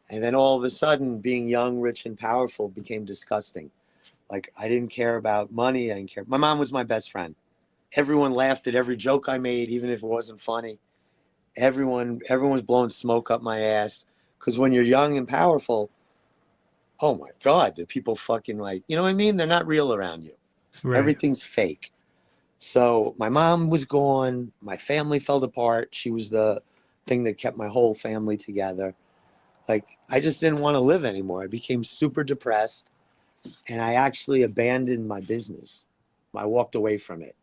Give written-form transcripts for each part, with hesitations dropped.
And then all of a sudden, being young, rich, and powerful became disgusting. Like, I didn't care about money. I didn't care. My mom was my best friend. Everyone laughed at every joke I made, even if it wasn't funny. Everyone was blowing smoke up my ass. Because when you're young and powerful, oh my God, the people fucking like, you know what I mean? They're not real around you. Right. Everything's fake. So my mom was gone. My family fell apart. She was the thing that kept my whole family together. Like, I just didn't want to live anymore. I became super depressed and I actually abandoned my business. I walked away from it.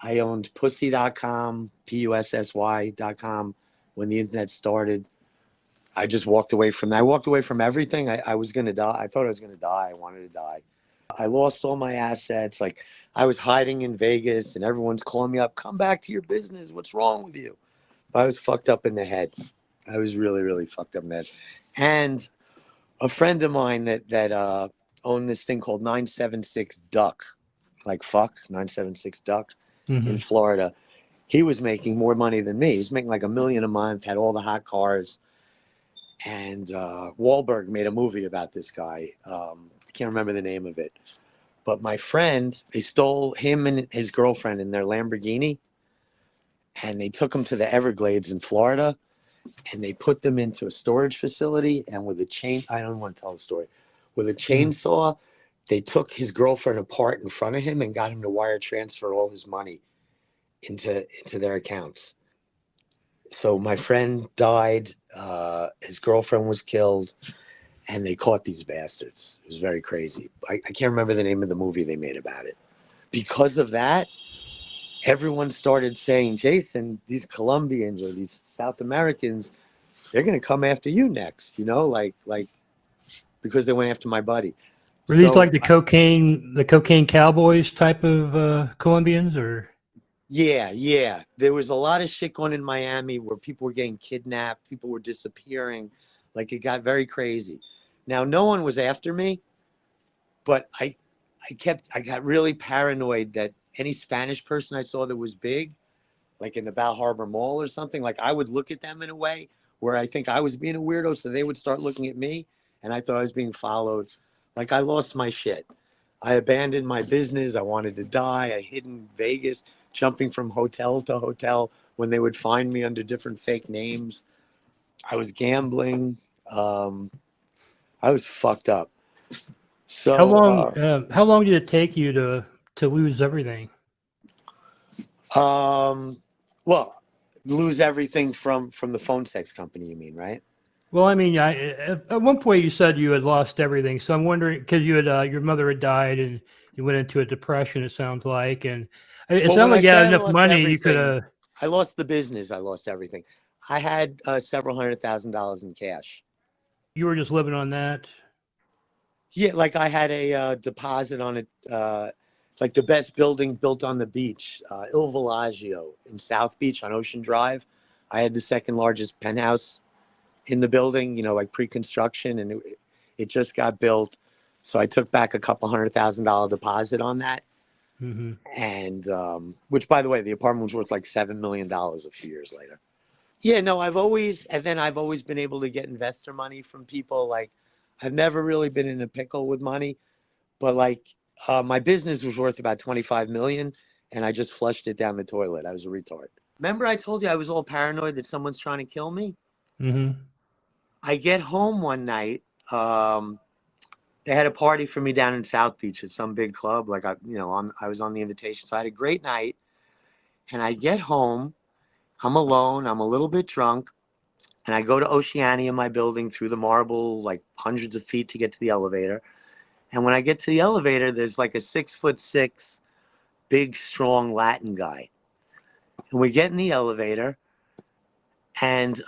I owned pussy.com, pussy.com when the internet started. I just walked away from that. I walked away from everything. I was going to die. I thought I was going to die. I wanted to die. I lost all my assets. Like, I was hiding in Vegas and everyone's calling me up, come back to your business. What's wrong with you? I was fucked up in the head. I was really, really fucked up in the head. And a friend of mine that owned this thing called 976 Duck, like fuck, 976 Duck in Hmm. Florida. He was making more money than me. He was making like $1 million a month, had all the hot cars. And Wahlberg made a movie about this guy. I can't remember the name of it. But my friend, they stole him and his girlfriend in their Lamborghini, and they took him to the Everglades in Florida, and they put them into a storage facility. And with a chain, I don't want to tell the story. With a Hmm. chainsaw, they took his girlfriend apart in front of him and got him to wire transfer all his money into their accounts. So my friend died. His girlfriend was killed, and they caught these bastards. It was very crazy. I can't remember the name of the movie they made about it. Because of that, everyone started saying, Jason, these Colombians or these South Americans, they're going to come after you next, like because they went after my buddy. Were these like So the cocaine cowboys type of Colombians, or? yeah, yeah, there was a lot of shit going in Miami where people were getting kidnapped, people were disappearing, like it got very crazy. Now, no one was after me, but I got really paranoid that any Spanish person I saw that was big, like in the Bal Harbor Mall or something, like I would look at them in a way where I think I was being a weirdo, so they would start looking at me, and I thought I was being followed. Like, I lost my shit. I abandoned my business. I wanted to die. I hid in Vegas, jumping from hotel to hotel when they would find me under different fake names. I was gambling. Um, I was fucked up. So, How long did it take you to lose everything? um, well, lose everything from the phone sex company. You mean, right? Well, I mean, at one point you said you had lost everything, so I'm wondering because you had your mother had died and you went into a depression. It sounds like, and it Well, sounded when I like you had say I enough lost money you could everything, have. I lost the business. I lost everything. I had several $100,000 in cash. You were just living on that. Yeah, like I had a deposit on it, like the best building built on the beach, Il Villaggio in South Beach on Ocean Drive. I had the second largest penthouse in the building, like pre-construction, and it just got built. So I took back a couple $100,000 deposit on that, Hmm. and which, by the way, the apartment was worth like $7 million a few years later. Yeah, no, I've always been able to get investor money from people. Like, I've never really been in a pickle with money, but like, my business was worth about 25 million and I just flushed it down the toilet. I was a retard. Remember I told you I was all paranoid that someone's trying to kill me? Hmm. I get home one night. Um, they had a party for me down in South Beach at some big club. Like, I was on the invitation. So I had a great night and I get home. I'm alone. I'm a little bit drunk. And I go to Oceania, my building, through the marble, like hundreds of feet to get to the elevator. And when I get to the elevator, there's like a 6'6", big, strong Latin guy. And we get in the elevator, and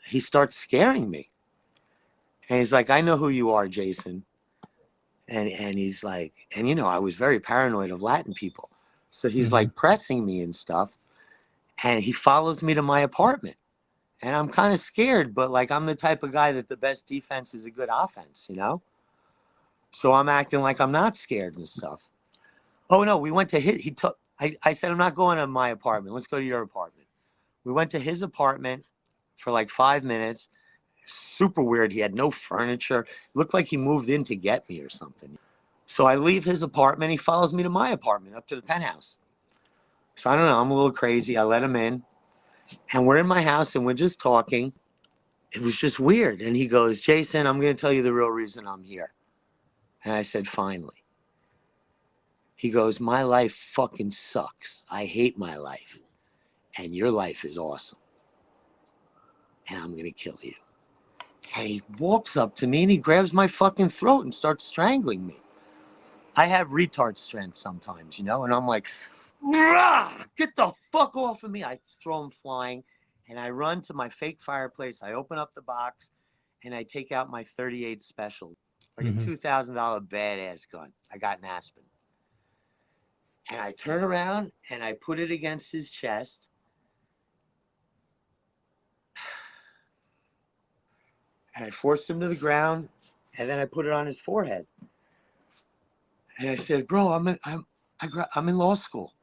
he starts scaring me. And he's like, "I know who you are, Jason." And he's like, and I was very paranoid of Latin people. So he's Hmm. like pressing me and stuff. And he follows me to my apartment. And I'm kind of scared, but like I'm the type of guy that the best defense is a good offense. So I'm acting like I'm not scared and stuff. Oh no, we went to hit. He took. I said I'm not going to my apartment. Let's go to your apartment. We went to his apartment for like 5 minutes. Super weird. He had no furniture. Looked like he moved in to get me or something. So I leave his apartment. He follows me to my apartment up to the penthouse. So I don't know. I'm a little crazy. I let him in. And we're in my house and we're just talking. It was just weird. And he goes, Jason, I'm going to tell you the real reason I'm here. And I said, finally. He goes, my life fucking sucks. I hate my life. And your life is awesome. And I'm going to kill you. And he walks up to me and he grabs my fucking throat and starts strangling me. I have retard strength sometimes, you know, and I'm like, get the fuck off of me. I throw him flying and I run to my fake fireplace. I open up the box and I take out my 38 special, like a $2,000 badass gun I got in Aspen. And I turn around and I put it against his chest. And I forced him to the ground and then I put it on his forehead. And I said, bro, I'm in law school.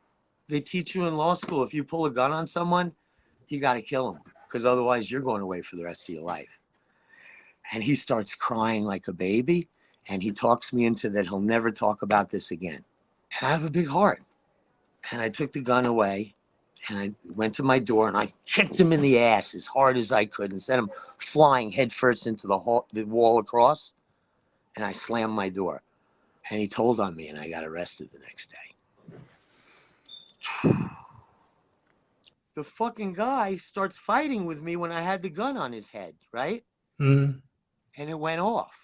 They teach you in law school, if you pull a gun on someone, you got to kill them because otherwise you're going away for the rest of your life. And he starts crying like a baby. And he talks me into that he'll never talk about this again. And I have a big heart. And I took the gun away and I went to my door and I kicked him in the ass as hard as I could and sent him flying headfirst into the wall across. And I slammed my door. And he told on me and I got arrested the next day. The fucking guy starts fighting with me when I had the gun on his head, right? Mm. And it went off.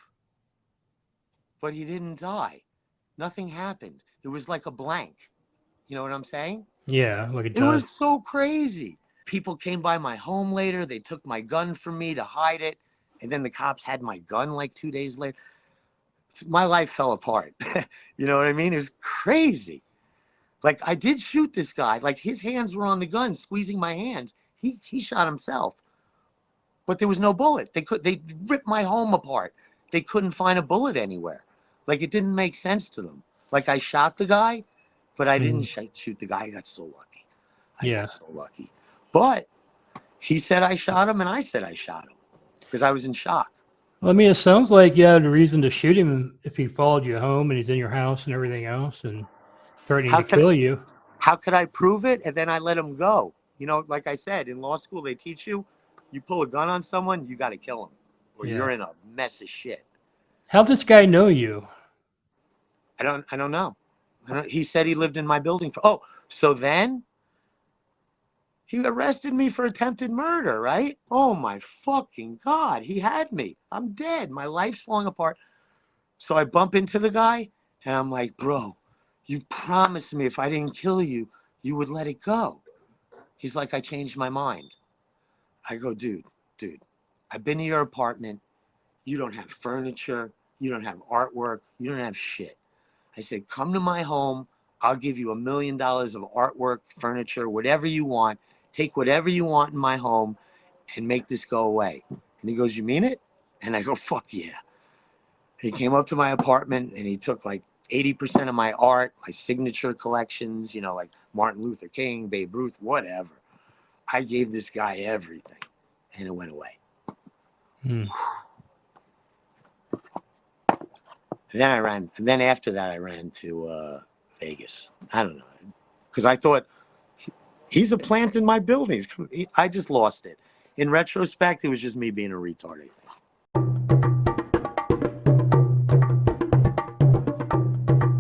But he didn't die. Nothing happened. It was like a blank. You know what I'm saying? Yeah, like it It does. was so crazy. People came by my home later. They took my gun from me to hide it. And then the cops had my gun like 2 days later. My life fell apart. You know what I mean? It was crazy. Like I did shoot this guy. Like his hands were on the gun, squeezing my hands. He shot himself. But there was no bullet. They ripped my home apart. They couldn't find a bullet anywhere. Like it didn't make sense to them. Like I shot the guy, but I didn't shoot the guy. I got so lucky. I Yeah. got so lucky. But he said I shot him and I said I shot him because I was in shock. Well, I mean, it sounds like you had a reason to shoot him if he followed you home and he's in your house and everything else and threatening How to could kill you. how could I prove it? And then I let him go. You know, like I said, in law school they teach you, you pull a gun on someone, you got to kill him, or Yeah. you're in a mess of shit. How'd this guy know you? I don't know. He said he lived in my building for. Oh, so then he arrested me for attempted murder, right? Oh my fucking God. He had me. I'm dead. My life's falling apart. So I bump into the guy and I'm like, bro, you promised me if I didn't kill you, you would let it go. He's like, I changed my mind. I go, dude, I've been to your apartment. You don't have furniture. You don't have artwork. You don't have shit. I said, come to my home. I'll give you $1 million of artwork, furniture, whatever you want. Take whatever you want in my home and make this go away. And he goes, you mean it? And I go, fuck yeah. He came up to my apartment and he took like 80% of my art, my signature collections, you know, like Martin Luther King, Babe Ruth, whatever. I gave this guy everything and it went away. Hmm. And then after that, I ran to Vegas. I don't know. Because I thought, he's a plant in my buildings. I just lost it. In retrospect, it was just me being a retard.